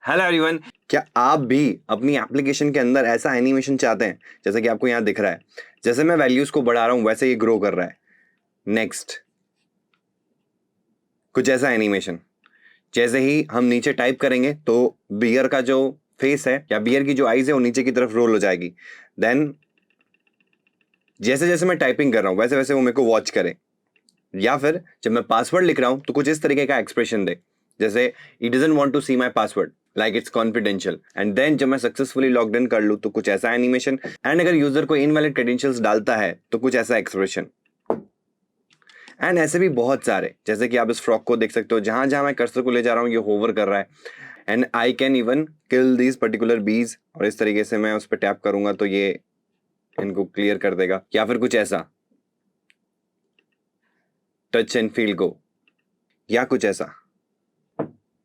Hello everyone, क्या आप भी अपनी एप्लीकेशन के अंदर ऐसा एनिमेशन चाहते हैं जैसे कि आपको यहाँ दिख रहा है? जैसे मैं वैल्यूज को बढ़ा रहा हूं वैसे ये ग्रो कर रहा है। नेक्स्ट, कुछ ऐसा एनिमेशन जैसे ही हम नीचे टाइप करेंगे तो बियर का जो फेस है या बियर की जो आईज है वो नीचे की तरफ रोल हो जाएगी। देन जैसे जैसे मैं टाइपिंग कर रहा हूं वैसे वैसे वो मेरे को वॉच करे। या फिर जब मैं पासवर्ड लिख रहा हूं तो कुछ इस तरीके का एक्सप्रेशन दे, जैसे ही doesn't want to see my password, like it's confidential. And then जब मैं सक्सेसफुली लॉग्ड इन कर लूं तो कुछ ऐसा एनिमेशन। एंड अगर यूजर को इनवैलिड क्रेडेंशियल्स डालता है तो कुछ ऐसा एक्सप्रेशन। एंड ऐसे भी बहुत सारे, जैसे कि आप इस फ्रॉक को देख सकते हो, जहां जहां मैं कर्सर को ले जा रहा हूँ ये होवर कर रहा है। And I can even kill these particular बीज, और इस तरीके से मैं उस पर टैप करूंगा तो ये इनको क्लियर कर देगा। या फिर कुछ ऐसा टच एंड फील गो, या कुछ ऐसा।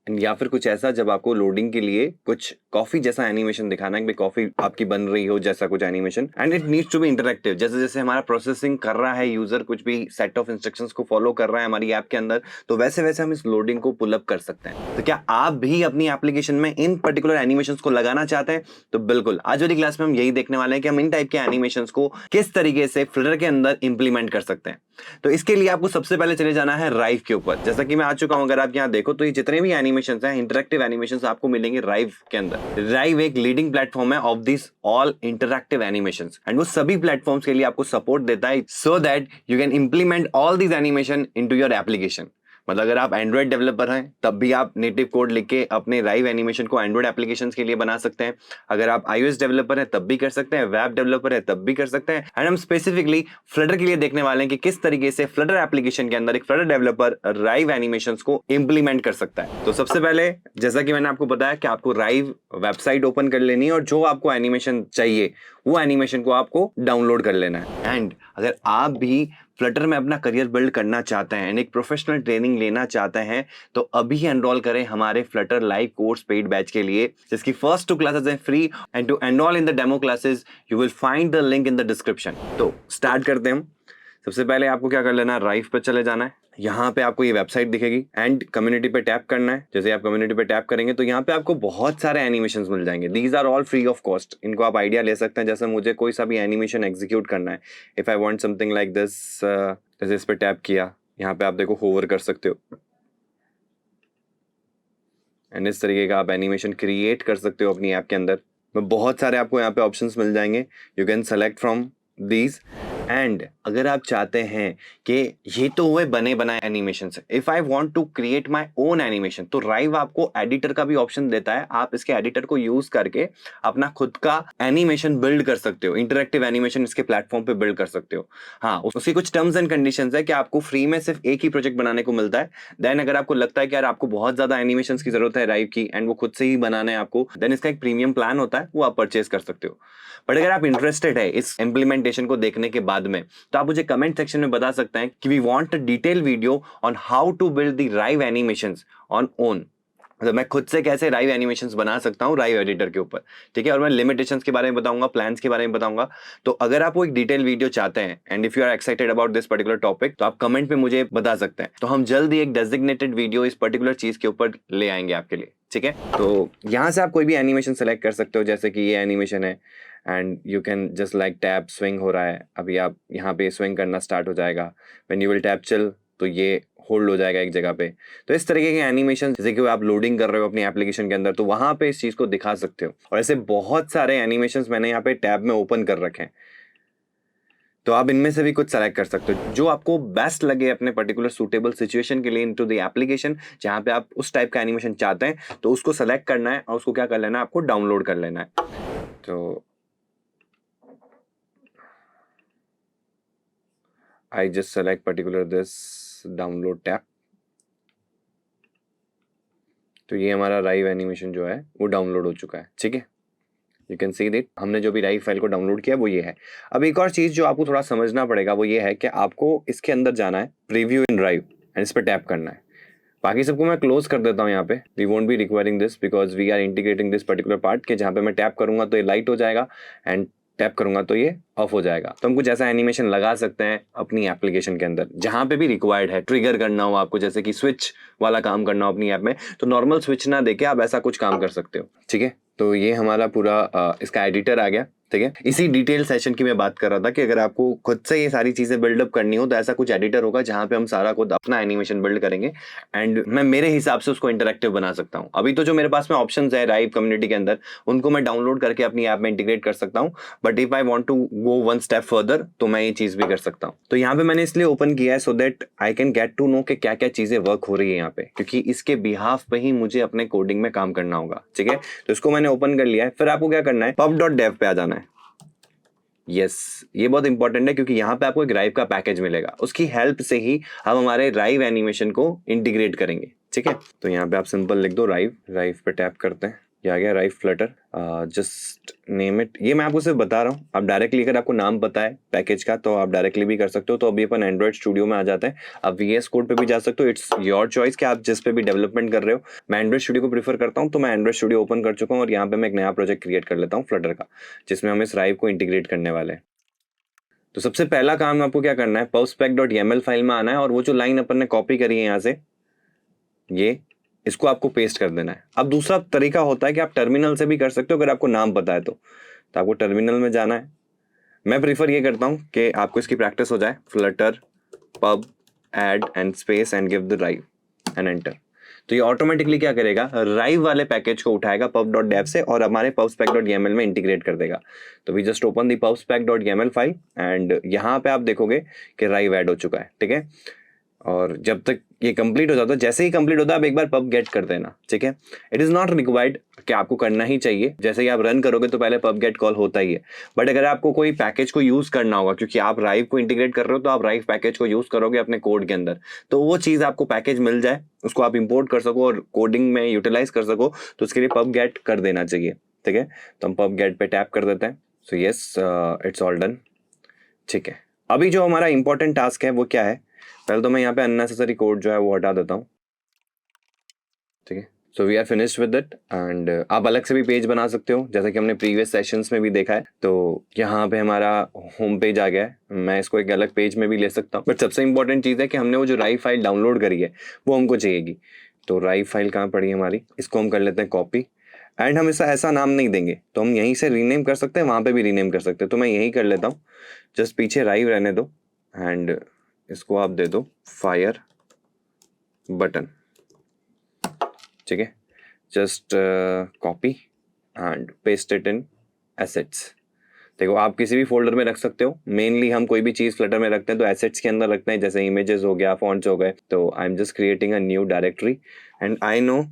या फिर कुछ ऐसा जब आपको लोडिंग के लिए कुछ कॉफी जैसा एनिमेशन दिखाना है कि कॉफी आपकी बन रही हो, जैसा कुछ animation. And it needs to be interactive, जैसे जैसे हमारा प्रोसेसिंग कर रहा है यूजर, कुछ भी सेट ऑफ इंस्ट्रक्शंस को फॉलो कर रहा है हमारी ऐप के अंदर, तो वैसे वैसे हम इस लोडिंग को पुल अप कर सकते हैं। तो क्या आप भी अपनी एप्लीकेशन में इन पर्टिकुलर एनिमेशंस को लगाना चाहते हैं? तो बिल्कुल, आज वाली क्लास में हम यही देखने वाले हैं कि हम इन टाइप के एनिमेशंस को किस तरीके से फ्लटर के अंदर इंप्लीमेंट कर सकते हैं। तो इसके लिए आपको सबसे पहले चले जाना है राइव के ऊपर। जैसा कि मैं आ चुका हूं, अगर आप यहाँ देखो तो ये जितने भी एनिमेशंस हैं, इंटरैक्टिव एनिमेशंस आपको मिलेंगे राइव के अंदर। राइव एक लीडिंग प्लेटफॉर्म है of this all interactive animations, and वो सभी प्लेटफॉर्म्स के लिए आपको सपोर्ट देता है so that you can implement all this animation into your application. मतलब अगर आप एंड्रॉइड डेवलपर हैं तब भी आप नेटिव कोड लिख के अपने राइव एनिमेशन को एंड्रॉइड एप्लीकेशन के लिए बना सकते हैं। अगर आप iOS डेवलपर हैं तब भी कर सकते हैं, वेब डेवलपर है तब भी कर सकते हैं। एंड हम स्पेसिफिकली फ्लटर के लिए देखने वाले हैं कि किस तरीके से फ्लटर एप्लीकेशन के अंदर एक फ्लटर डेवलपर राइव एनिमेशंस को इंप्लीमेंट कर सकता है। तो सबसे पहले, जैसा कि मैंने आपको बताया कि आपको राइव वेबसाइट ओपन कर लेनी है और जो आपको एनिमेशन चाहिए वो एनिमेशन को आपको डाउनलोड कर लेना है। एंड अगर आप भी फ्लटर में अपना करियर बिल्ड करना चाहते हैं एंड एक प्रोफेशनल ट्रेनिंग लेना चाहते हैं तो अभी एनरोल करें हमारे Flutter live course paid batch के लिए, जिसकी फर्स्ट 2 क्लासेस हैं free. And to enroll in the demo classes you will find the link in the description. तो स्टार्ट करते हैं हम। सबसे पहले आपको क्या कर लेना है, राइव पे चले जाना है। यहाँ पे आपको ये वेबसाइट दिखेगी एंड कम्युनिटी पे टैप करना है। जैसे आप कम्युनिटी पे टैप करेंगे तो यहाँ पे आपको बहुत सारे एनिमेशंस मिल जाएंगे। These are all free of cost. इनको आप आइडिया ले सकते हैं। जैसे मुझे कोई सा भी एनिमेशन एग्जीक्यूट करना है, if I want something like this, जैसे इस पे टैप किया, यहाँ पे आप देखो होवर कर सकते हो एंड इस तरीके का आप एनिमेशन क्रिएट कर सकते हो अपनी ऐप के अंदर। बहुत सारे आपको यहाँ पे ऑप्शंस मिल जाएंगे, you can select from these. And अगर आप चाहते हैं कि ये तो हुए बने बनाए एनिमेशन से, if I want to create my own animation, तो राइव आपको एडिटर का भी ऑप्शन देता है। आप इसके एडिटर को यूज करके अपना खुद का एनिमेशन बिल्ड कर सकते हो, इंटरेक्टिव एनिमेशन इसके प्लेटफॉर्म पे बिल्ड कर सकते हो। हाँ, उसकी कुछ टर्म्स एंड कंडीशंस है कि आपको फ्री में सिर्फ एक ही प्रोजेक्ट बनाने को मिलता है। देन अगर आपको लगता है कि यार आपको बहुत ज्यादा एनिमेशंस की जरूरत है राइव की एंड वो खुद से ही बनाना है आपको, देन इसका एक प्रीमियम प्लान होता है, वो आप परचेज कर सकते हो। बट अगर आप इंटरेस्टेड है इस इंप्लीमेंटेशन को देखने के बाद में, तो आप मुझे कमेंट सेक्शन में बता सकते हैं कि we want a detail video on how to build the Rive animations on own. मतलब मैं खुद से कैसे राइव एनिमेशंस बना सकता हूँ राइव एडिटर के ऊपर, ठीक है। और मैं लिमिटेशंस के बारे में बताऊंगा, प्लान्स के बारे में बताऊंगा। तो अगर आप वो एक डिटेल वीडियो चाहते हैं and if you are excited about this particular topic, तो आप कमेंट में मुझे बता सकते हैं। तो हम जल्द ही एक डेजिग्नेटेड वीडियो इस पर्टिकुलर चीज के ऊपर ले आएंगे आपके लिए, ठीक है। तो यहाँ से आप कोई भी एनिमेशन सेलेक्ट कर सकते हो, जैसे कि ये एनिमेशन है and you can just like tap swing हो रहा है, अभी आप यहाँ पे स्विंग करना स्टार्ट हो जाएगा। When you will tap chill तो ये होल्ड हो जाएगा एक जगह पे। तो इस तरीके के एनिमेशन, जैसे कि आप लोडिंग कर रहे हो अपनी एप्लीकेशन के अंदर, तो वहां पे इस चीज को दिखा सकते हो। और ऐसे बहुत सारे एनिमेशंस मैंने यहाँ पे टैब में ओपन कर रखे हैं, तो आप इनमें से भी कुछ सेलेक्ट कर सकते हो जो आपको बेस्ट लगे अपने पर्टिकुलर सूटेबल सिचुएशन के लिए इनटू द एप्लीकेशन। जहां पे आप उस टाइप का एनिमेशन चाहते हैं तो उसको सेलेक्ट करना है और उसको क्या कर लेना है, आपको डाउनलोड कर लेना है। तो I just select particular this download tab। तो ये हमारा राइव एनिमेशन जो है वो डाउनलोड हो चुका है, ठीक है। यू कैन सी दैट हमने जो भी राइव फाइल को डाउनलोड किया वो ये है। अब एक और चीज जो आपको थोड़ा समझना पड़ेगा वो ये है कि आपको इसके अंदर जाना है, प्रीव्यू इन राइव, एंड इस पर टैप करना है। बाकी सबको मैं क्लोज कर देता हूँ यहाँ पे। We won't be requiring this because we are integrating this particular part, के जहाँ पे मैं टैप करूंगा तो ये लाइट हो जाएगा एंड टैप करूंगा तो ये ऑफ हो जाएगा। तो हम कुछ ऐसा एनिमेशन लगा सकते हैं अपनी एप्लीकेशन के अंदर जहां पे भी रिक्वायर्ड है, ट्रिगर करना हो आपको, जैसे कि स्विच वाला काम करना हो अपनी ऐप में, तो नॉर्मल स्विच ना देके आप ऐसा कुछ काम कर सकते हो। ठीक है, तो ये हमारा पूरा इसका एडिटर आ गया। ठीक है, इसी डिटेल सेशन की मैं बात कर रहा था कि अगर आपको खुद से ये सारी चीजें बिल्डअप करनी हो तो ऐसा कुछ एडिटर होगा जहां पे हम सारा खुद अपना एनिमेशन बिल्ड करेंगे एंड मैं मेरे हिसाब से उसको इंटरेक्टिव बना सकता हूं। अभी तो जो मेरे पास में ऑप्शंस है राइव कम्युनिटी के अंदर, उनको मैं डाउनलोड करके अपनी ऐप में इंटीग्रेट कर सकता हूं, but if I want to go one step further तो मैं ये चीज भी कर सकता हूं। तो यहाँ पे मैंने इसलिए ओपन किया है so that I can get to know कि क्या क्या चीजें वर्क हो रही है यहाँ पे, क्योंकि इसके बिहाफ पे ही मुझे अपने कोडिंग में काम करना होगा। ठीक है, तो इसको मैंने ओपन कर लिया है। फिर आपको क्या करना है, pub.dev पे आ जाना है। यस, ये बहुत इंपॉर्टेंट है क्योंकि यहाँ पे आपको एक राइव का पैकेज मिलेगा, उसकी हेल्प से ही हम हमारे राइव एनिमेशन को इंटीग्रेट करेंगे। ठीक है, तो यहाँ पे आप सिंपल लिख दो राइव, राइव पे टैप करते हैं, ये आ गया राइव फ्लटर, जस्ट नेम इट। ये मैं आपको सिर्फ बता रहा हूँ, आप डायरेक्टली अगर आपको नाम पता है पैकेज का तो आप डायरेक्टली भी कर सकते हो। तो अभी अपन एंड्रॉइड स्टूडियो में आ जाते हैं, आप VS कोड पे भी जा सकते हो, इट्स योर चॉइस कि आप जिस पे भी डेवलपमेंट कर रहे हो। मैं एंड्रॉइड स्टूडियो को प्रीफर करता हूँ, तो मैं एंड्रॉइड स्टूडियो ओपन कर चुका हूँ और यहाँ पे मैं एक नया प्रोजेक्ट क्रिएट कर लेता हूँ फ्लटर का, जिसमें हम इस राइव को इंटीग्रेट करने वाले हैं। तो सबसे पहला काम आपको क्या करना है, pubspec.yaml फाइल में आना है और वो जो लाइन अपन ने कॉपी करी है यहाँ से, ये इसको आपको पेस्ट कर देना है। अब दूसरा तरीका होता है कि आप टर्मिनल से भी कर सकते हो अगर आपको नाम पता है तो आपको टर्मिनल में जाना है। मैं प्रीफर ये करता हूँ कि आपको इसकी प्रैक्टिस हो जाए, Flutter pub add and space and give the drive and enter। तो ये ऑटोमेटिकली क्या करेगा, राइव वाले पैकेज को उठाएगा pub.dev से और हमारे pubspec.yaml में इंटीग्रेट कर देगा। तो we just open the pubspec.yaml file and यहाँ पे आप देखोगे कि राइव ऐड हो चुका है। ठीक है, और जब तक ये कंप्लीट हो जाता है, जैसे ही कंप्लीट होता है आप एक बार पब गेट कर देना। ठीक है, इट इज नॉट रिक्वायर्ड कि आपको करना ही चाहिए, जैसे ही आप रन करोगे तो पहले पब गेट कॉल होता ही है। बट अगर आपको कोई पैकेज को यूज करना होगा, क्योंकि आप राइव को इंटीग्रेट कर रहे हो तो आप राइव पैकेज को यूज करोगे अपने कोड के अंदर, तो वो चीज आपको पैकेज मिल जाए, उसको आप इंपोर्ट कर सको और कोडिंग में यूटिलाइज कर सको, तो उसके लिए पब गेट कर देना चाहिए। ठीक है, तो हम पब गेट पे टैप कर देते हैं। So yes, it's all done. ठीक है, अभी जो हमारा इंपॉर्टेंट टास्क है वो क्या है, पहले तो मैं यहाँ पे अननेसेसरी कोड जो है वो हटा देता हूँ। ठीक है, so we are finished with it and आप अलग से भी पेज बना सकते हो, जैसे कि हमने प्रीवियस सेशंस में भी देखा है। तो यहाँ पे हमारा होम पेज आ गया है, मैं इसको एक अलग पेज में भी ले सकता हूँ, बट सबसे इंपॉर्टेंट चीज़ है कि हमने वो जो राइव फाइल डाउनलोड करी है वो हमको चाहिएगी। तो राइव फाइल कहाँ पड़ी है हमारी, इसको हम कर लेते हैं कॉपी एंड हम इसका ऐसा नाम नहीं देंगे, तो हम यहीं से रीनेम कर सकते हैं, वहाँ पे भी रीनेम कर सकते हैं। तो मैं यही कर लेता हूँ, जस्ट पीछे राइव रहने दो एंड इसको आप दे दो फायर बटन। ठीक है, just copy and paste it in assets. देखो आप किसी भी फोल्डर में रख सकते हो, मेनली हम कोई भी चीज़ फ्लटर में रखते हैं तो एसेट्स के अंदर रखते हैं, जैसे इमेजेस हो गया, फॉन्ट्स हो गए। तो I am just creating a new directory and I know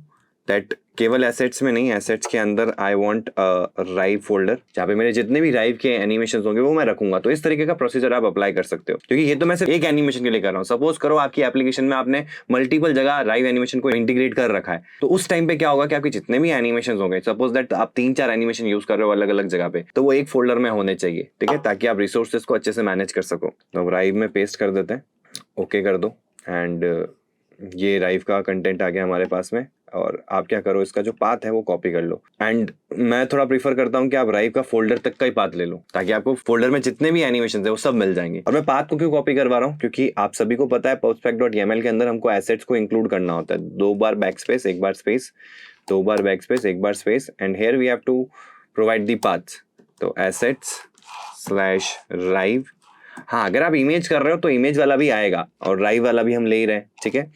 that केवल एसेट्स में नहीं, एसेट्स के अंदर आई वांट राइव फोल्डर जहाँ पे मेरे जितने भी राइव के एनिमेशंस होंगे वो मैं रखूंगा। तो इस तरीके का प्रोसीजर आप अप्लाई कर सकते हो, क्योंकि ये तो मैं सिर्फ एक एनिमेशन के लिए कर रहा हूँ। सपोज करो आपकी एप्लीकेशन में आपने मल्टीपल जगह राइव एनिमेशन को इंटीग्रेट कर रखा है, तो उस टाइम पे क्या होगा कि आपके जितने भी एनिमेशन होंगे, सपोज दैट आप 3-4 एनिमेशन यूज कर रहे हो अलग अलग जगह पे, तो वो एक फोल्डर में होने चाहिए। ठीक है, ताकि आप रिसोर्सेज को अच्छे से मैनेज कर सको। तो राइव में पेस्ट कर देते हैं, ओके कर दो एंड ये राइव का कंटेंट आ गया हमारे पास में। और आप क्या करो, इसका जो पाथ है वो कॉपी कर लो एंड मैं थोड़ा प्रीफर करता हूँ कि आप राइव का फोल्डर तक का ही पाथ ले लो, ताकि आपको फोल्डर में जितने भी एनिमेशन है वो सब मिल जाएंगे। और मैं पाथ को क्यों कॉपी करवा रहा हूँ, क्योंकि आप सभी को पता है pubspec.yaml के अंदर हमको एसेट्स को इंक्लूड करना होता है, 2 बार बैकस्पेस, 1 बार स्पेस, 2 बार बैकस्पेस, 1 बार space and here we have to provide the path. तो assets/rive, हाँ अगर आप इमेज कर रहे हो तो इमेज वाला भी आएगा और राइव वाला भी हम ले ही रहे हैं। ठीक है,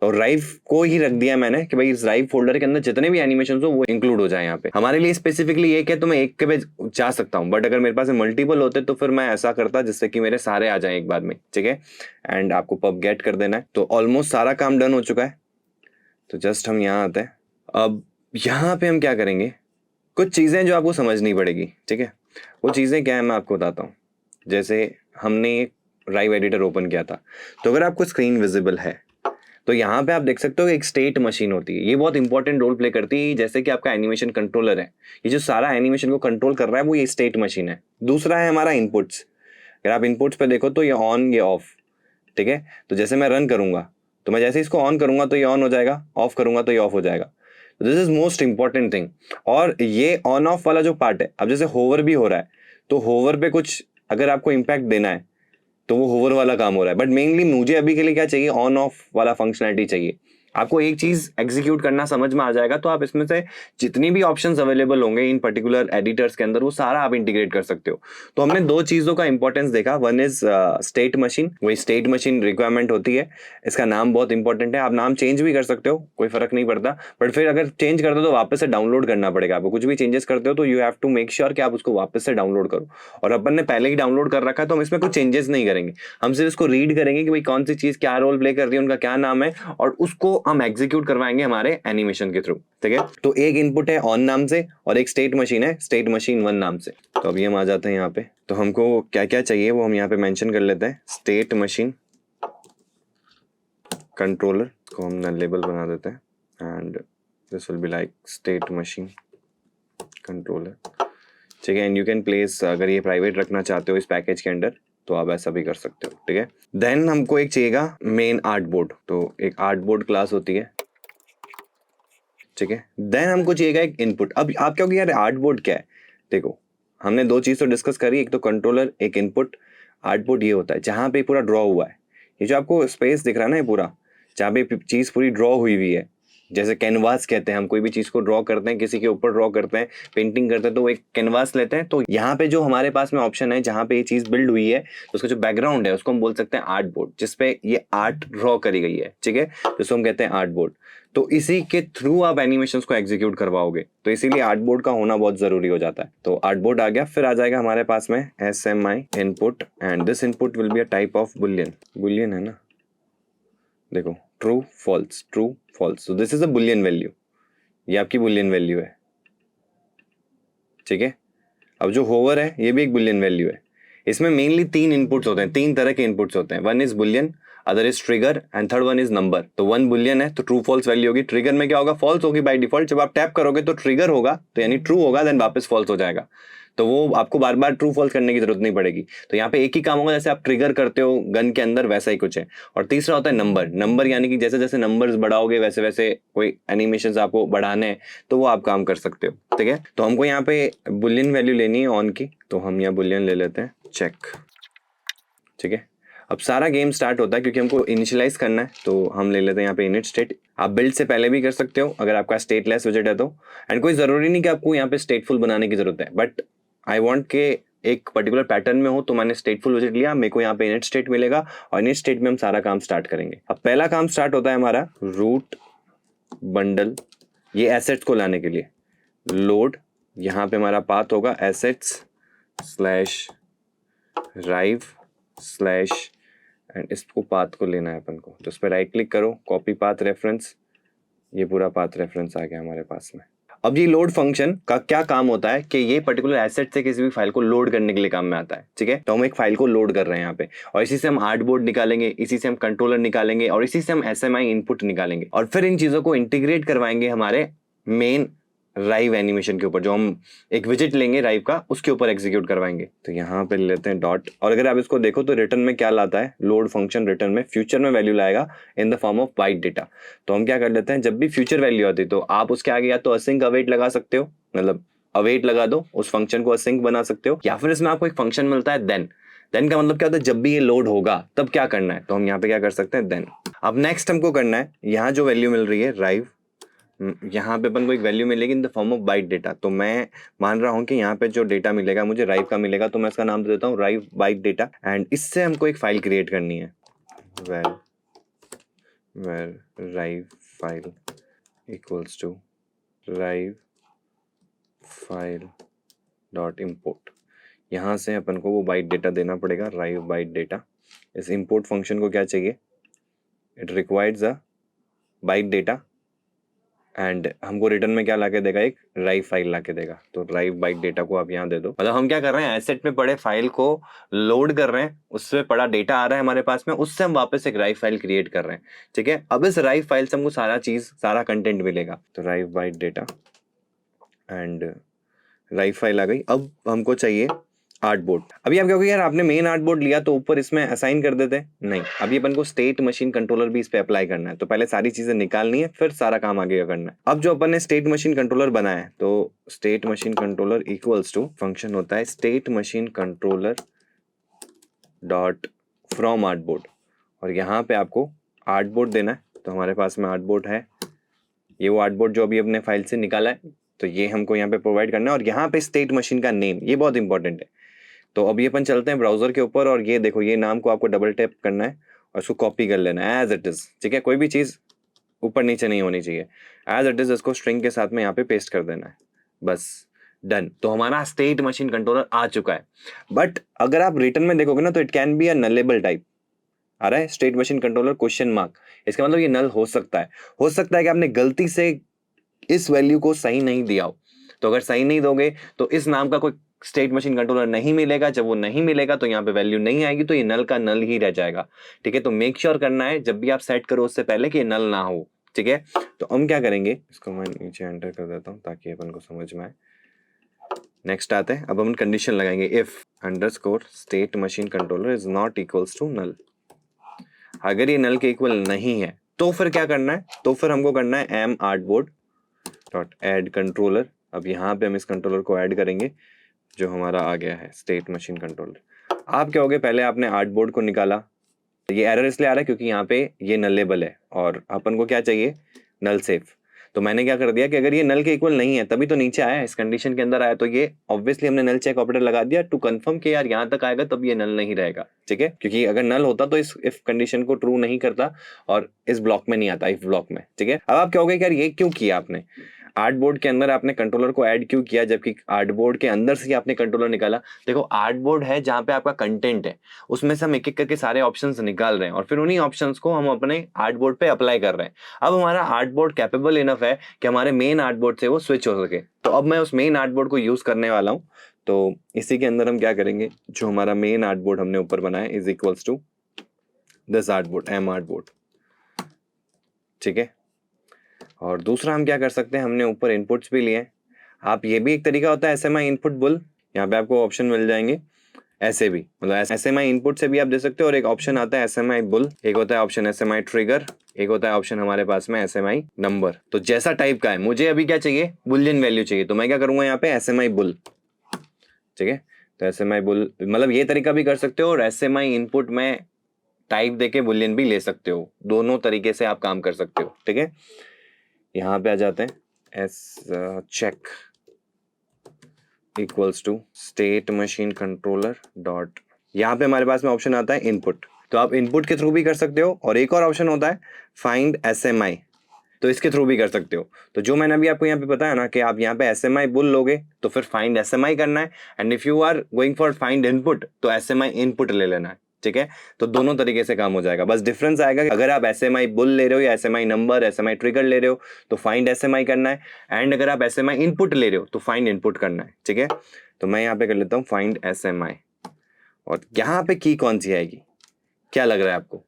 और राइव को ही रख दिया मैंने कि भाई इस राइव फोल्डर के अंदर जितने भी एनिमेशन हो वो इंक्लूड हो जाए यहाँ पे। हमारे लिए स्पेसिफिकली एक है तो मैं एक के पे जा सकता हूँ, बट अगर मेरे पास मल्टीपल होते तो फिर मैं ऐसा करता जिससे कि मेरे सारे आ जाए एक बार में। ठीक है, एंड आपको पब गेट कर देना है। तो ऑलमोस्ट सारा काम डन हो चुका है, तो जस्ट हम यहाँ आते हैं। अब यहाँ पे हम क्या करेंगे, कुछ चीज़ें जो आपको समझनी पड़ेगी। ठीक है, वो चीज़ें क्या है मैं आपको बताता हूँ। जैसे हमने एक राइव एडिटर ओपन किया था, तो अगर आपको स्क्रीन विजिबल है तो यहाँ पे आप देख सकते हो एक स्टेट मशीन होती है, ये बहुत इंपॉर्टेंट रोल प्ले करती है। जैसे कि आपका एनिमेशन कंट्रोलर है, ये जो सारा एनिमेशन को कंट्रोल कर रहा है वो ये स्टेट मशीन है। दूसरा है हमारा इनपुट्स, अगर आप इनपुट्स पे देखो तो ये ऑन, ये ऑफ। ठीक है, तो जैसे मैं रन करूंगा तो मैं जैसे इसको ऑन करूंगा तो ये ऑन हो जाएगा, ऑफ करूंगा तो ये ऑफ हो जाएगा। This is most important thing. और ये ऑन ऑफ वाला जो पार्ट है, अब जैसे होवर भी हो रहा है तो होवर पे कुछ अगर आपको इम्पैक्ट देना है तो वो होवर वाला काम हो रहा है, बट मेनली मुझे अभी के लिए क्या चाहिए, ऑन ऑफ वाला फंक्शनैलिटी चाहिए। आपको एक चीज एग्जीक्यूट करना समझ में आ जाएगा तो आप इसमें से जितनी भी ऑप्शंस अवेलेबल होंगे इन पर्टिकुलर एडिटर्स के अंदर वो सारा आप इंटीग्रेट कर सकते हो। तो हमने दो चीजों का इंपॉर्टेंस देखा, वन इज स्टेट मशीन, वही स्टेट मशीन रिक्वायरमेंट होती है, इसका नाम बहुत इंपॉर्टेंट है। आप नाम चेंज भी कर सकते हो, कोई फर्क नहीं पड़ता, बट फिर अगर चेंज करते हो तो वापस से डाउनलोड करना पड़ेगा आपको। कुछ भी चेंजेस करते हो तो you have to make sure कि आप उसको वापस से डाउनलोड करो, और अपन ने पहले ही डाउनलोड कर रखा है तो हम इसमें कुछ चेंजेस नहीं करेंगे, हम सिर्फ इसको रीड करेंगे कि भाई कौन सी चीज क्या रोल प्ले कर रही है, उनका क्या नाम है, और उसको हम एग्जीक्यूट करवाएंगे हमारे एनिमेशन के थ्रू। ठीक है, तो एक इनपुट है ऑन नाम से और एक स्टेट मशीन है स्टेट मशीन 1 नाम से। तो अभी हम आ जाते हैं यहाँ पे, तो हमको क्या क्या चाहिए वो हम यहाँ पे मेंशन कर लेते हैं। स्टेट मशीन कंट्रोलर को हम नल लेबल बना देते हैं, and this will be like state machine controller. ठीक है, एंड यू कैन प्लेस, अगर ये प्राइवेट रखना चाहते हो इस पैकेज के अंदर तो आप ऐसा भी कर सकते हो। ठीक है, देन हमको एक चाहिएगा मेन आर्ट बोर्ड, तो एक आर्ट बोर्ड क्लास होती है। ठीक है, देन हमको चाहिएगा एक इनपुट। अब आप क्या होगी यार आर्ट बोर्ड क्या है, देखो हमने दो चीज तो डिस्कस करी, एक तो कंट्रोलर एक इनपुट। आर्ट बोर्ड ये होता है जहां पे पूरा ड्रॉ हुआ है, ये जो आपको स्पेस दिख रहा है ना, ये पूरा जहाँ पे चीज पूरी ड्रॉ हुई हुई है, जैसे कैनवास कहते हैं, हम कोई भी चीज को ड्रॉ करते हैं, किसी के ऊपर ड्रॉ करते हैं, पेंटिंग करते हैं, तो एक कैनवास लेते हैं। तो यहाँ पे जो हमारे पास में ऑप्शन है जहाँ पे ये चीज बिल्ड हुई है, तो उसका जो बैकग्राउंड है उसको हम बोल सकते हैं आर्ट बोर्ड, जिसपे ये आर्ट ड्रॉ करी गई है। ठीक है, जिसको हम कहते हैं आर्ट बोर्ड। तो इसी के थ्रू आप एनिमेशंस को एग्जीक्यूट करवाओगे, तो इसीलिए आर्ट बोर्ड का होना बहुत जरूरी हो जाता है। तो आर्ट बोर्ड आ गया, फिर आ जाएगा हमारे पास में SMI input, and this input will be a type of boolean. Boolean है ना, देखो true false true false, so this is a boolean value, ये आपकी बुलियन वैल्यू है। ठीक है, अब जो होवर है ये भी एक बुलियन वैल्यू है। इसमें मेनली 3 इनपुट्स होते हैं, 3 तरह के इनपुट्स होते हैं, one is Boolean, other is trigger, and third one is number. तो 1 बुलियन है तो ट्रू फॉल्स वैल्यू होगी, ट्रिगर में क्या होगा, फॉल्स होगी बाय डिफॉल्ट। जब आप टैप करोगे तो ट्रिगर होगा, तो यानी ट्रू होगा, देन वापस फॉल्स हो जाएगा, तो वो आपको बार बार ट्रू फॉल्स करने की जरूरत नहीं पड़ेगी। तो यहाँ पे एक ही काम होगा, जैसे आप ट्रिगर करते हो गन के अंदर वैसा ही कुछ है। और तीसरा होता है नंबर। नंबर यानी कि जैसे जैसे नंबर्स बढ़ाओगे वैसे वैसे कोई एनिमेशंस आपको बढ़ाने हैं तो वो आप काम कर सकते हो। ठीक है, तो हमको यहाँ पे बुलियन वैल्यू लेनी है ऑन की, तो हम यहाँ बुलियन ले लेते हैं, चेक। ठीक है, अब सारा गेम स्टार्ट होता है क्योंकि हमको इनिशियलाइज करना है, तो हम ले लेते हैं यहाँ पे इनिट स्टेट। आप बिल्ड से पहले भी कर सकते हो अगर आपका स्टेटलेस विजेट है तो, एंड कोई जरूरी नहीं कि आपको यहाँ पे स्टेटफुल बनाने की जरूरत है, बट आई वांट के एक पर्टिकुलर पैटर्न में हो, तो मैंने स्टेटफुल विजेट लिया, मेरे को यहाँ पे इनिट स्टेट मिलेगा, और इनिट स्टेट में हम सारा काम स्टार्ट करेंगे। अब पहला काम स्टार्ट होता है हमारा रूट बंडल, ये एसेट्स को लाने के लिए लोड, यहाँ पे हमारा पाथ होगा एसेट्स स्लैश राइव स्लैश, एंड इसको पाथ को लेना है अपन को, तो इस पर राइट क्लिक करो, कॉपी पाथ रेफरेंस, ये पूरा पाथ रेफरेंस आ गया हमारे पास में। अब ये लोड फंक्शन का क्या काम होता है कि ये पर्टिकुलर एसेट से किसी भी फाइल को लोड करने के लिए काम में आता है। ठीक है, तो हम एक फाइल को लोड कर रहे हैं यहाँ पे, और इसी से हम आर्ट बोर्ड निकालेंगे, इसी से हम कंट्रोलर निकालेंगे, और इसी से हम SMI इनपुट निकालेंगे, और फिर इन चीजों को इंटीग्रेट करवाएंगे हमारे मेन राइव एनिमेशन के ऊपर, जो हम एक विजिट लेंगे राइव का, उसके ऊपर एग्जीक्यूट करवाएंगे। तो यहाँ पे लेते हैं डॉट, और अगर आप इसको देखो तो रिटर्न में क्या लाता है, लोड फंक्शन रिटर्न में फ्यूचर में वैल्यू लाएगा in the form of byte data. तो हम क्या कर लेते हैं, जब भी फ्यूचर वैल्यू आती है तो आप उसके आगे या तो असिंक अवेट लगा सकते हो, मतलब अवेट लगा दो, उस फंक्शन को असिंक बना सकते हो, या फिर इसमें आपको एक फंक्शन मिलता है देन। देन का मतलब क्या होता है, जब भी ये लोड होगा तब क्या करना है, तो हम यहाँ पे क्या कर सकते हैं देन। अब नेक्स्ट हमको करना है, यहाँ जो वैल्यू मिल रही है राइव, यहाँ पे अपन को एक वैल्यू मिलेगी in the form of byte data, तो मैं मान रहा हूँ कि यहाँ पे जो डेटा मिलेगा मुझे राइव का मिलेगा, तो मैं इसका नाम दे देता हूँ राइव बाइट डेटा, एंड इससे हमको एक फाइल क्रिएट करनी है, var rive file equals to rive file dot import. यहाँ से अपन को वो बाइट डेटा देना पड़ेगा, राइव बाइट डेटा। इस इम्पोर्ट फंक्शन को क्या चाहिए, it requires a byte data, and हमको रिटर्न में क्या लाके देगा, एक राइव फाइल लाके देगा। तो राइव बाइट डेटा को आप यहाँ दे दो, मतलब हम क्या कर रहे हैं, एसेट में पड़े फाइल को लोड कर रहे हैं, उससे पड़ा डेटा आ रहा है हमारे पास में, उससे हम वापस एक राइव फाइल क्रिएट कर रहे हैं। ठीक है, अब इस राइव फाइल से हमको सारा चीज सारा कंटेंट मिलेगा, तो Rive byte data and Rive file आ गई। अब हमको चाहिए आर्ट बोर्ड। अभी आप क्या कहोगे यार आपने मेन आर्ट बोर्ड लिया तो ऊपर इसमें असाइन कर देते, नहीं, अभी अपन को स्टेट मशीन कंट्रोलर भी इस पे अप्लाई करना है, तो पहले सारी चीजें निकालनी है फिर सारा काम आगे करना है। अब जो अपन ने स्टेट मशीन कंट्रोलर बनाया है, तो state machine controller equals to function होता है state machine controller dot from artboard, और यहाँ पे आपको आर्टबोर्ड देना है। तो हमारे पास में आर्टबोर्ड है, ये वो आर्टबोर्ड जो अभी अपने फाइल से निकाला है, तो ये हमको यहाँ पे प्रोवाइड करना है। और यहाँ पे स्टेट मशीन का नेम, ये बहुत इंपॉर्टेंट है। तो अभी अपन चलते हैं ब्राउजर के ऊपर, और ये देखो ये नाम को आपको डबल टैप करना है और उसको कॉपी कर लेना है एज इट इज। ठीक है, कोई भी चीज़ ऊपर नीचे नहीं होनी चाहिए, एज इट इज इसको स्ट्रिंग के साथ में यहाँ पे पेस्ट कर देना है, बस डन। तो हमारा स्टेट मशीन कंट्रोलर आ चुका है। बट अगर आप रिटर्न में देखोगे ना, तो it can be a nullable type आ रहा है, state machine controller question mark. इसका मतलब ये नल हो सकता है। हो सकता है कि आपने गलती से इस वैल्यू को सही नहीं दिया हो। तो अगर सही नहीं दोगे तो इस नाम का कोई स्टेट मशीन कंट्रोलर नहीं मिलेगा। जब वो नहीं मिलेगा तो यहाँ पे वैल्यू नहीं आएगी, तो ये नल का नल ही रह जाएगा। ठीक है, तो मेक श्योर करना है जब भी आप सेट करो उससे पहले कि ये नल ना हो। ठीक है, तो हम क्या करेंगे, इसको मैं नीचे एंटर कर देता हूँ ताकि अपन को समझ में आए। नेक्स्ट आते हैं, अब हम कंडीशन लगाएंगे if underscore state machine controller is not equals to null. अगर ये नल के इक्वल नहीं है तो फिर क्या करना है, तो फिर हमको करना है M artboard dot add controller. अब यहाँ पे हम इस कंट्रोलर को ऐड करेंगे जो हमारा आ गया है स्टेट मशीन कंट्रोलर। आप क्या हो गए, पहले आपने आर्टबोर्ड को निकाला, ये एरर इसलिए आ रहा है क्योंकि यहाँ पे ये नलेबल है और अपन को क्या चाहिए, नल सेफ। तो मैंने क्या कर दिया कि अगर ये नल के इक्वल नहीं है तभी तो नीचे आया, इस कंडीशन के अंदर आया, तो ये ऑब्वियसली हमने नल चेक ऑपरेटर लगा दिया टू कंफर्म कि यार यहाँ तक आएगा तब ये नल नहीं रहेगा। ठीक है, क्योंकि अगर नल होता तो इस इफ कंडीशन को ट्रू नहीं करता और इस ब्लॉक में नहीं आता, इफ ब्लॉक में। ठीक है, अब आप क्या हो गए कि यार ये क्यों किया आपने, आर्टबोर्ड के अंदर आपने कंट्रोलर को ऐड क्यों किया जबकि आर्टबोर्ड के अंदर से आपने कंट्रोलर निकाला। देखो आर्टबोर्ड है जहां पे आपका कंटेंट है, उसमें से हम एक एक करके सारे ऑप्शंस निकाल रहे हैं और फिर उन्हीं ऑप्शंस को हम अपने आर्टबोर्ड पे अप्लाई कर रहे हैं। अब हमारा आर्टबोर्ड कैपेबल इनफ है कि हमारे मेन आर्टबोर्ड से वो स्विच हो सके, तो अब मैं उस मेन आर्टबोर्ड को यूज करने वाला हूँ। तो इसी के अंदर हम क्या करेंगे, जो हमारा मेन आर्टबोर्ड हमने ऊपर बनाया is equals to this artboard, M artboard. ठीक है, और दूसरा हम क्या कर सकते हैं, हमने ऊपर इनपुट्स भी लिए हैं। आप ये भी एक तरीका होता है SMI इनपुट बुल, यहाँ पे आपको ऑप्शन मिल जाएंगे ऐसे भी, मतलब SMI इनपुट से भी आप दे सकते हो। और एक ऑप्शन आता है SMI बुल, एक होता है ऑप्शन SMI ट्रिगर, एक होता है ऑप्शन हमारे पास में SMI नंबर। तो जैसा टाइप का है, मुझे अभी क्या चाहिए, बुलियन वैल्यू चाहिए, तो मैं क्या करूंगा यहाँ पे SMI बुल। ठीक है, तो SMI बुल मतलब ये तरीका भी कर सकते हो, और SMI इनपुट में टाइप देके बुलियन भी ले सकते हो, दोनों तरीके से आप काम कर सकते हो। ठीक है, यहाँ पे आ जाते हैं check equals to state machine controller dot, यहाँ पे हमारे पास में ऑप्शन आता है इनपुट, तो आप इनपुट के थ्रू भी कर सकते हो। और एक और ऑप्शन होता है फाइंड SMI, तो इसके थ्रू भी कर सकते हो। तो जो मैंने अभी आपको यहाँ पे बताया ना कि आप यहाँ पे SMI बुल लोगे तो फिर फाइंड SMI करना है, and if you are going for find input तो SMI इनपुट ले लेना है। ठीक है, तो दोनों तरीके से काम हो जाएगा, बस डिफरेंस आएगा कि अगर आप SMI बुल ले रहे हो या SMI नंबर, SMI ट्रिगर ले रहे हो तो फाइंड SMI करना है, एंड अगर आप SMI इनपुट ले रहे हो तो फाइंड इनपुट करना है। ठीक है, तो मैं यहाँ पे कर लेता हूँ फाइंड SMI, और यहाँ पे की कौन सी आएगी, क्या लग रहा है आपको,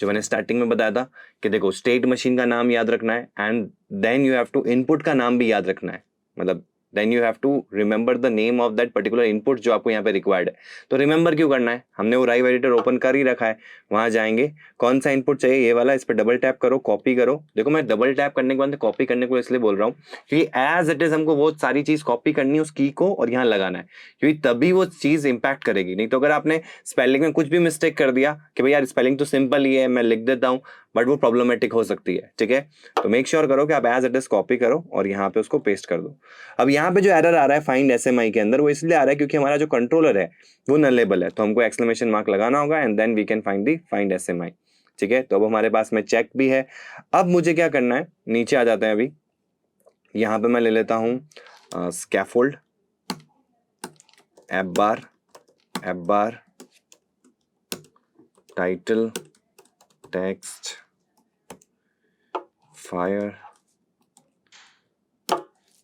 जो मैंने स्टार्टिंग में बताया था कि देखो स्टेट मशीन का नाम याद रखना है and then you have to input का नाम भी याद रखना है, मतलब then you have to remember the name of that particular input जो आपको यहाँ पे रिक्वायर्ड है। तो रिमेंबर क्यों करना है, हमने वो राइव एडिटर ओपन कर ही रखा है, वहां जाएंगे, कौन सा इनपुट चाहिए ये वाला, इस पर डबल टैप करो, कॉपी करो। देखो मैं डबल टैप करने के बाद कॉपी करने को इसलिए बोल रहा हूँ क्योंकि एज इट इज हमको वो सारी चीज कॉपी करनी है उस की को और यहाँ लगाना है, क्योंकि तभी वो चीज इंपैक्ट करेगी। नहीं तो अगर आपने स्पेलिंग में कुछ भी मिस्टेक कर दिया कि भाई यार स्पेलिंग तो सिंपल ही है, मैं लिख देता हूँ, बट वो प्रॉब्लमेटिक हो सकती है। ठीक है, तो मेक श्योर करो कि आप एज इट इज कॉपी करो और यहाँ पे उसको पेस्ट कर दो। अब यहाँ पे जो एरर आ रहा है फाइंड SMI के अंदर, वो इसलिए आ रहा है क्योंकि हमारा जो कंट्रोलर है वो नलेबल है, तो हमको एक्सक्लेमेशन मार्क लगाना होगा and then we can find SMI। ठीक है, तो अब हमारे पास में चेक भी है। अब मुझे क्या करना है, नीचे आ जाते हैं, अभी यहाँ पे मैं ले लेता हूँ scaffold, app bar title text fire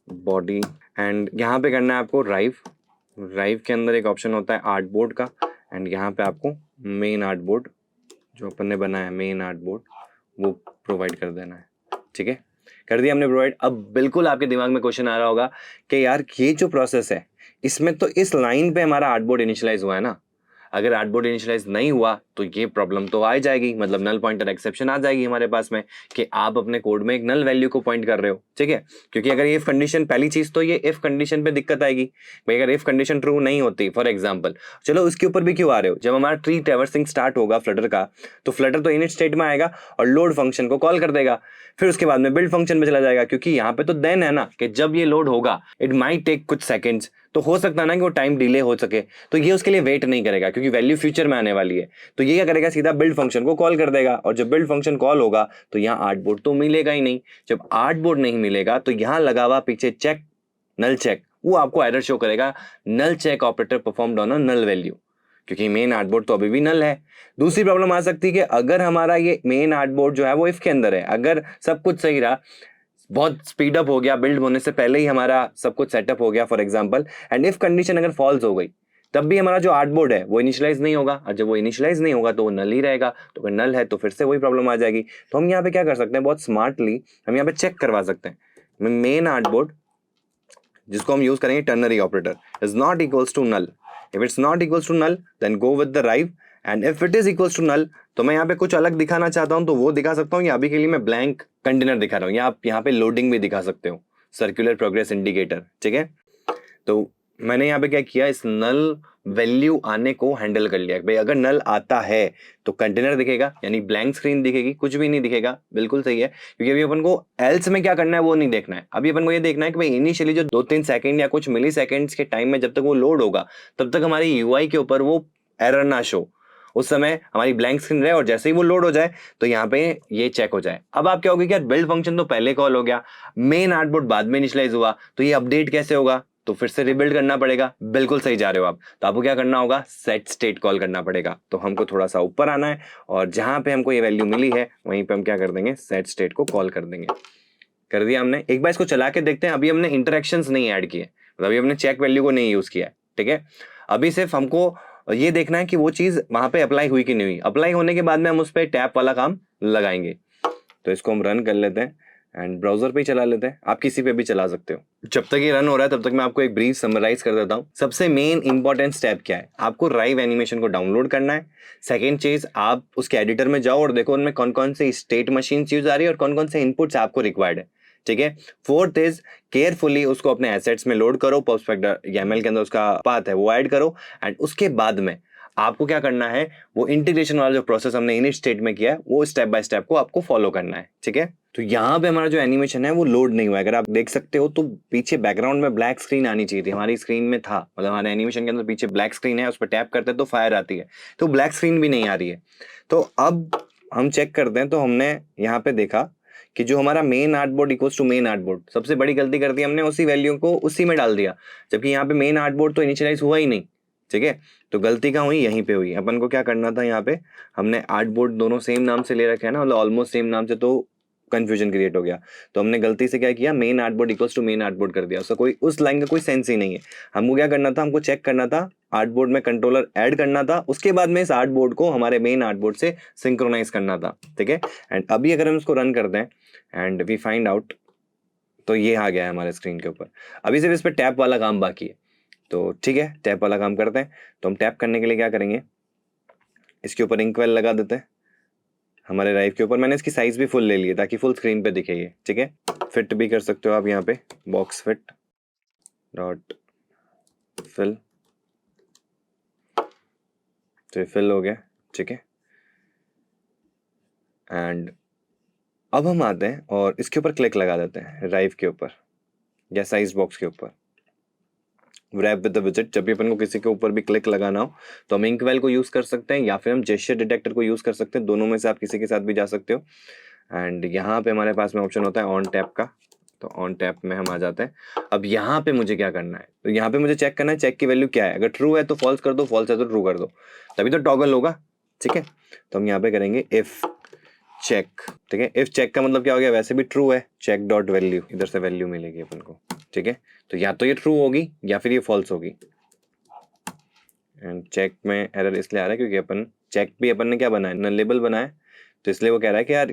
body, and यहाँ पे करना है आपको राइव के अंदर एक ऑप्शन होता है आर्टबोर्ड का, एंड यहाँ पे आपको मेन आर्टबोर्ड जो अपन ने बनाया है मेन आर्टबोर्ड वो प्रोवाइड कर देना है। ठीक है, कर दिया हमने प्रोवाइड। अब बिल्कुल आपके दिमाग में क्वेश्चन आ रहा होगा कि यार ये जो प्रोसेस है इसमें तो इस लाइन पे हमारा आर्टबोर्ड इनिशियलाइज हुआ है ना, अगर आर्टबोर्ड इनिशियलाइज नहीं हुआ तो ये प्रॉब्लम तो आ जाएगी, मतलब नल पॉइंटर एक्सेप्शन आ जाएगी हमारे पास में कि आप अपने कोड में एक नल वैल्यू को पॉइंट कर रहे हो, ठीक है। क्योंकि अगर ये इफ कंडीशन, पहली चीज तो ये इफ कंडीशन पे दिक्कत आएगी भाई, अगर इफ कंडीशन ट्रू नहीं होती फॉर एग्जांपल, चलो उसके ऊपर भी क्यों आ रहे हो, जब हमारा ट्री ट्रैवर्सिंग स्टार्ट होगा फ्लटर का, तो फ्लटर तो इनिट स्टेट में आएगा और लोड फंक्शन को कॉल कर देगा, फिर उसके बाद में बिल्ड फंक्शन में चला जाएगा, क्योंकि यहाँ पे तो देन है ना कि जब ये लोड होगा इट माइट टेक कुछ सेकंड्स, तो हो सकता है ना कि वो टाइम डिले हो सके, तो ये उसके लिए वेट नहीं करेगा क्योंकि वैल्यू फ्यूचर में आने वाली है। तो ये क्या करेगा, सीधा बिल्ड फंक्शन को कॉल कर देगा, और जब बिल्ड फंक्शन कॉल होगा तो यहाँ आर्ट बोर्ड तो मिलेगा ही नहीं। जब आर्ट बोर्ड नहीं मिलेगा तो यहाँ लगा हुआ पीछे चेक, नल चेक, वो आपको एरर शो करेगा, null check operator performed on a null value, क्योंकि मेन आर्ट बोर्ड तो अभी भी नल है। दूसरी प्रॉब्लम आ सकती है कि अगर हमारा ये मेन आर्ट बोर्ड जो है वो इफ के अंदर है, अगर सब कुछ सही रहा, बहुत स्पीड अप हो गया, बिल्ड होने से पहले ही हमारा सब कुछ सेटअप हो गया for example, and if condition अगर फॉल्स हो गई, तब भी हमारा जो आर्ट बोर्ड है वो इनिशियलाइज नहीं होगा, और जब वो इनिशियलाइज नहीं होगा तो वो नल ही रहेगा, तो अगर नल है तो फिर से वही प्रॉब्लम आ जाएगी। तो हम यहाँ पे क्या कर सकते हैं, बहुत स्मार्टली हम यहाँ पे चेक करवा सकते हैं, मेन आर्ट बोर्ड जिसको हम यूज करेंगे ternary operator is not equals to null, if it's not equals to null then go with the rive, and if it is equals to null, तो मैं यहाँ पे कुछ अलग दिखाना चाहता हूँ तो वो दिखा सकता हूँ, या अभी के लिए मैं ब्लैंक कंटेनर दिखा रहा हूँ, या आप यहाँ पे लोडिंग भी दिखा सकते हो, सर्कुलर प्रोग्रेस इंडिकेटर, ठीक है। तो मैंने यहाँ पे क्या किया, इस नल वैल्यू आने को हैंडल कर लिया भाई, अगर नल आता है तो कंटेनर दिखेगा, यानी ब्लैंक स्क्रीन दिखेगी, कुछ भी नहीं दिखेगा, बिल्कुल सही है। क्योंकि अभी अपन को एल्स में क्या करना है वो नहीं देखना है, अभी अपन को ये देखना है कि भाई इनिशियली जो 2-3 सेकंड या कुछ मिली सेकेंड्स के टाइम में जब तक वो लोड होगा तब तक हमारी यूआई के ऊपर वो एरर ना शो, उस समय हमारी ब्लैंक स्क्रीन रहे, और जैसे ही वो लोड हो जाए तो यहाँ पे ये चेक हो जाए। अब आप क्या होगी कि यार बिल्ड फंक्शन तो पहले कॉल हो गया, मेन आर्टबोर्ड बाद में इनिशियलाइज हुआ, तो ये अपडेट कैसे होगा, तो फिर से रिबिल्ड करना पड़ेगा। बिल्कुल सही जा रहे हो आप, तो आपको क्या करना होगा, सेट स्टेट कॉल करना पड़ेगा। तो हमको थोड़ा सा ऊपर आना है, और जहां पे हमको ये वैल्यू मिली है वहीं पे हम क्या कर देंगे, सेट स्टेट को कॉल कर देंगे। कर दिया हमने। एक बार इसको चला के देखते हैं, अभी हमने इंटरेक्शंस नहीं ऐड किए, मतलब अभी हमने चेक वैल्यू को नहीं यूज किया है, ठीक है। अभी सिर्फ हमको ये देखना है कि वो चीज वहां पे अप्लाई हुई कि नहीं हुई, अप्लाई होने के बाद में हम उस पर टैप वाला काम लगाएंगे। तो इसको हम रन कर लेते हैं एंड ब्राउजर पे ही चला लेते हैं, आप किसी पे भी चला सकते हो। जब तक ये रन हो रहा है तब तक मैं आपको एक ब्रीफ समराइज कर देता हूँ। सबसे मेन इंपॉर्टेंट स्टेप क्या है, आपको राइव एनिमेशन को डाउनलोड करना है। सेकेंड चीज, आप उसके एडिटर में जाओ और देखो उनमें कौन कौन से स्टेट मशीन यूज आ रही है और कौन कौन से इनपुट्स आपको रिक्वायर्ड है, ठीक है। फोर्थ इज केयरफुली उसको अपने एसेट्स में लोड करो, पर्सपेक्ट YAML के अंदर उसका पाथ है वो ऐड करो, एंड उसके बाद में आपको क्या करना है, वो इंटीग्रेशन वाला जो प्रोसेस हमने इनिट स्टेट में किया है वो स्टेप बाय स्टेप को आपको फॉलो करना है, ठीक है। तो यहाँ पे हमारा जो एनिमेशन है वो लोड नहीं हुआ है, अगर आप देख सकते हो तो पीछे बैकग्राउंड में ब्लैक स्क्रीन आनी चाहिए थी, हमारी स्क्रीन में था, मतलब हमारे एनिमेशन के अंदर पीछे ब्लैक स्क्रीन है, उस पर टैप करते हैं तो फायर आती है, तो ब्लैक स्क्रीन भी नहीं आ रही है। तो अब हम चेक करते हैं, तो हमने यहाँ पे देखा कि जो हमारा main artboard equals to main artboard, सबसे बड़ी गलती कर दी हमने, उसी वैल्यू को उसी में डाल दिया, जबकि यहाँ पे मेन आर्टबोर्ड तो इनिशियलाइज हुआ ही नहीं, ठीक है। तो गलती कहाँ हुई, यहीं पे हुई। अपन को क्या करना था, यहाँ पे हमने आर्टबोर्ड दोनों सेम नाम से ले रखे हैं ना, मतलब ऑलमोस्ट सेम नाम से, तो कंफ्यूजन क्रिएट हो गया। तो हमने गलती से क्या किया, main artboard equals to main artboard कर दिया, उसका कोई उस लाइन का कोई सेंस ही नहीं है। हमको क्या करना था, हमको चेक करना था, आर्टबोर्ड में कंट्रोलर ऐड करना था, उसके बाद में इस आर्टबोर्ड को हमारे मेन आर्टबोर्ड से सिंक्रोनाइज करना था, ठीक है। एंड अभी अगर हम इसको रन करते हैं एंड वी फाइंड आउट, तो ये आ गया है हमारे स्क्रीन के ऊपर। अभी सिर्फ इस पर टैप वाला काम बाकी है, तो ठीक है टैप वाला काम करते हैं। तो हम टैप करने के लिए क्या करेंगे, इसके ऊपर इंकवेल लगा देते हैं हमारे राइव के ऊपर। मैंने इसकी साइज भी फुल ले ली है ताकि फुल स्क्रीन पे दिखे ये, ठीक है। फिट भी कर सकते हो आप यहाँ पे, बॉक्स फिट डॉट फिल, तो ये फिल हो गया, ठीक है। एंड अब हम आते हैं और इसके ऊपर क्लिक लगा देते हैं राइव के ऊपर या साइज बॉक्स के ऊपर, रैप विद द विजेट। जब भी अपन को किसी के ऊपर भी क्लिक लगाना हो तो हम इंकवेल को यूज कर सकते हैं या फिर हम जेस्चर डिटेक्टर को यूज कर सकते हैं, दोनों में से आप किसी के साथ भी जा सकते हो। एंड यहाँ पे हमारे पास में ऑप्शन होता है ऑन टैप का, तो ऑन टैप में हम आ जाते हैं। अब यहाँ पे मुझे क्या करना है, तो यहाँ पे मुझे चेक करना है चेक की वैल्यू क्या है, अगर ट्रू है तो फॉल्स कर दो, फॉल्स है तो ट्रू कर दो, तभी तो टॉगल होगा, ठीक है। तो हम यहाँ पे करेंगे इफ चेक, ठीक है। इफ चेक का मतलब क्या हो गया, वैसे भी ट्रू है, चेक डॉट वैल्यू, इधर से वैल्यू मिलेगी अपन को, ठीक है। तो या तो ये ट्रू होगी या फिर ये फॉल्स होगी। एंड चेक में एरर इसलिए आ रहा है क्योंकि अपन चेक भी अपन ने क्या बनाया, नल लेबल बनाया, तो इसलिए वो कह रहा है कि यार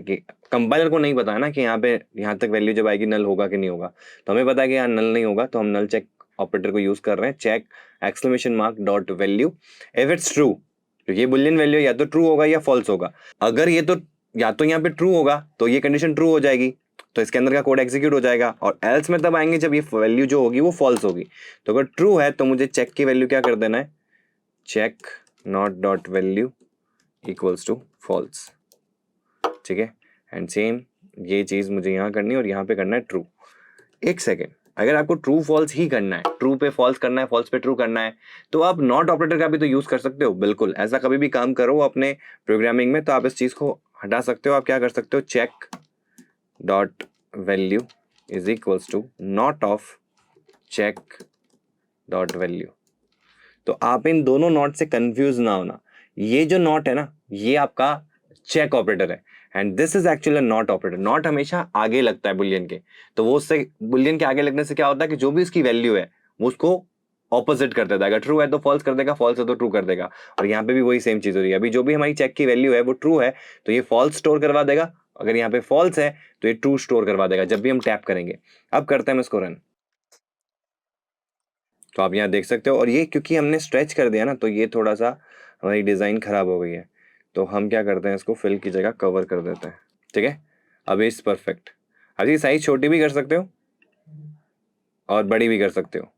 कंपाइलर को नहीं पता है ना कि यहाँ पे यहाँ तक वैल्यू जब आएगी नल होगा कि नहीं होगा। तो हमें पता है कि यहाँ नल नहीं होगा, तो हम नल चेक ऑपरेटर को यूज कर रहे हैं, check exclamation mark dot value, if it's true, तो ये बुलियन वैल्यू या तो ट्रू होगा या फॉल्स होगा। अगर ये तो या तो यहाँ पे ट्रू होगा तो ये कंडीशन ट्रू हो जाएगी, तो इसके अंदर का कोड एग्जीक्यूट हो जाएगा, और एल्स में तब आएंगे जब ये वैल्यू जो होगी वो फॉल्स होगी। तो अगर ट्रू है तो मुझे चेक की वैल्यू क्या कर देना है, check not dot value equals to false, ठीक है। एंड सेम ये चीज मुझे यहाँ करनी है और यहाँ पे करना है ट्रू। एक सेकेंड, अगर आपको ट्रू फॉल्स ही करना है, ट्रू पे फॉल्स करना है, फॉल्स पे ट्रू करना है, तो आप नॉट ऑपरेटर का भी तो यूज कर सकते हो। बिल्कुल, ऐसा कभी भी काम करो अपने प्रोग्रामिंग में तो आप इस चीज को हटा सकते हो। आप क्या कर सकते हो, check dot value is equals to not of check dot value. तो आप इन दोनों नॉट से कंफ्यूज ना होना। ये जो नॉट है ना, ये आपका चेक ऑपरेटर है, and this is actually not operator. Not हमेशा आगे लगता है बुलियन के, तो वो उससे बुलियन के आगे लगने से क्या होता है कि जो भी इसकी वैल्यू है वो उसको ऑपोजिट कर देता है। अगर ट्रू है तो फॉल्स कर देगा, फॉल्स है तो ट्रू कर देगा। और यहाँ पे भी वही सेम चीज हो रही है। अभी जो भी हमारी चेक की वैल्यू है वो ट्रू है तो ये फॉल्स स्टोर करवा देगा, अगर यहाँ पे फॉल्स है तो ये ट्रू स्टोर करवा देगा जब भी हम टैप करेंगे। अब करते हैं हम इसको रन, तो आप यहाँ देख सकते हो। और ये क्योंकि हमने स्ट्रेच कर दिया ना, तो ये थोड़ा सा हमारी डिज़ाइन खराब हो गई है, तो हम क्या करते हैं, इसको फिल की जगह कवर कर देते हैं, ठीक है। अब इस परफेक्ट, अब ये साइज छोटी भी कर सकते हो और बड़ी भी कर सकते हो।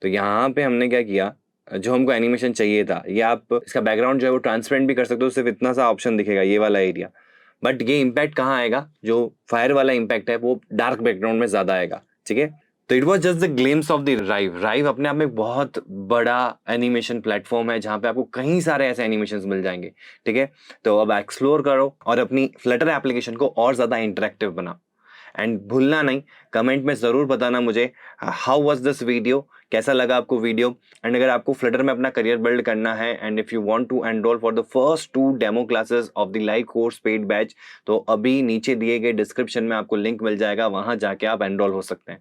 तो यहाँ पे हमने क्या किया, जो हमको एनिमेशन चाहिए था, ये आप इसका बैकग्राउंड जो है वो ट्रांसपेरेंट भी कर सकते हो, सिर्फ इतना सा ऑप्शन दिखेगा ये वाला एरिया। बट ये इम्पैक्ट कहाँ आएगा, जो फायर वाला इम्पैक्ट है वो डार्क बैकग्राउंड में ज्यादा आएगा, ठीक है। तो it was just the glimpse of the राइव। राइव अपने आप में एक बहुत बड़ा एनिमेशन प्लेटफॉर्म है जहाँ पे आपको कई सारे ऐसे एनिमेशंस मिल जाएंगे, ठीक है। तो अब एक्सप्लोर करो और अपनी फ्लटर एप्लीकेशन को और ज्यादा इंटरेक्टिव बनाओ। एंड भूलना नहीं, कमेंट में जरूर बताना मुझे हाउ वाज दिस वीडियो, कैसा लगा आपको वीडियो। एंड अगर आपको फ्लटर में अपना करियर बिल्ड करना है and if you want to enroll for the first 2 demo classes of the live course paid batch, तो अभी नीचे दिए गए डिस्क्रिप्शन में आपको लिंक मिल जाएगा, वहां जाके आप एनरोल हो सकते हैं,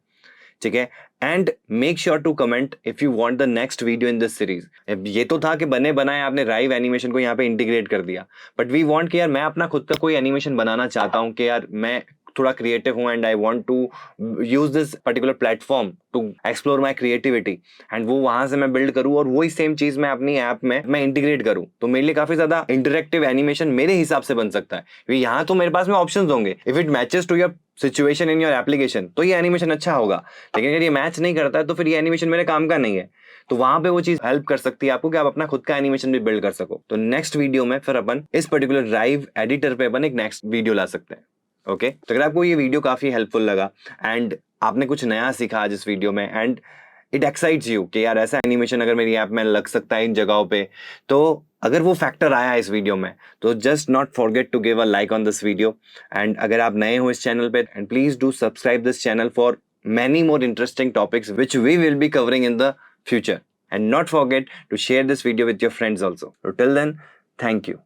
ठीक है। And make sure to comment if you want the next video in this series. ये तो था कि बने बनाए आपने राइव एनिमेशन को यहाँ पे इंटीग्रेट कर दिया, बट वी वांट कि यार मैं अपना खुद का कोई एनिमेशन बनाना चाहता हूँ कि यार मैं थोड़ा क्रिएटिव हूँ and I want to use this particular platform to explore my creativity, and वो वहां से मैं बिल्ड करूँ और वही सेम चीज मैं अपनी ऐप में मैं इंटीग्रेट करूँ, तो मेरे लिए काफी ज्यादा इंटरेक्टिव एनिमेशन मेरे हिसाब से बन सकता है। क्योंकि यहाँ तो मेरे पास में ऑप्शंस होंगे, if it matches to your situation in your application तो ये एनिमेशन अच्छा होगा, लेकिन अगर ये मैच नहीं करता है तो फिर ये एनिमेशन मेरे काम का नहीं है। तो वहां पे वो चीज हेल्प कर सकती है आपको कि आप अपना खुद का एनिमेशन भी बिल्ड कर सको। तो नेक्स्ट वीडियो में फिर अपन इस पर्टिकुलर राइव एडिटर पे अपन एक नेक्स्ट वीडियो ला सकते हैं, ओके। तो अगर आपको ये वीडियो काफी हेल्पफुल लगा एंड आपने कुछ नया सीखा आज इस वीडियो में, एंड इट एक्साइट्स यू कि यार ऐसा एनिमेशन अगर मेरी ऐप में लग सकता है इन जगहों पे, तो अगर वो फैक्टर आया इस वीडियो में तो just not forget to give a like on this video. And अगर आप नए हो इस चैनल पे, and please do subscribe this channel for many more interesting topics which we will be covering in the future, and not forget to share this video with your friends also. So till then, thank you.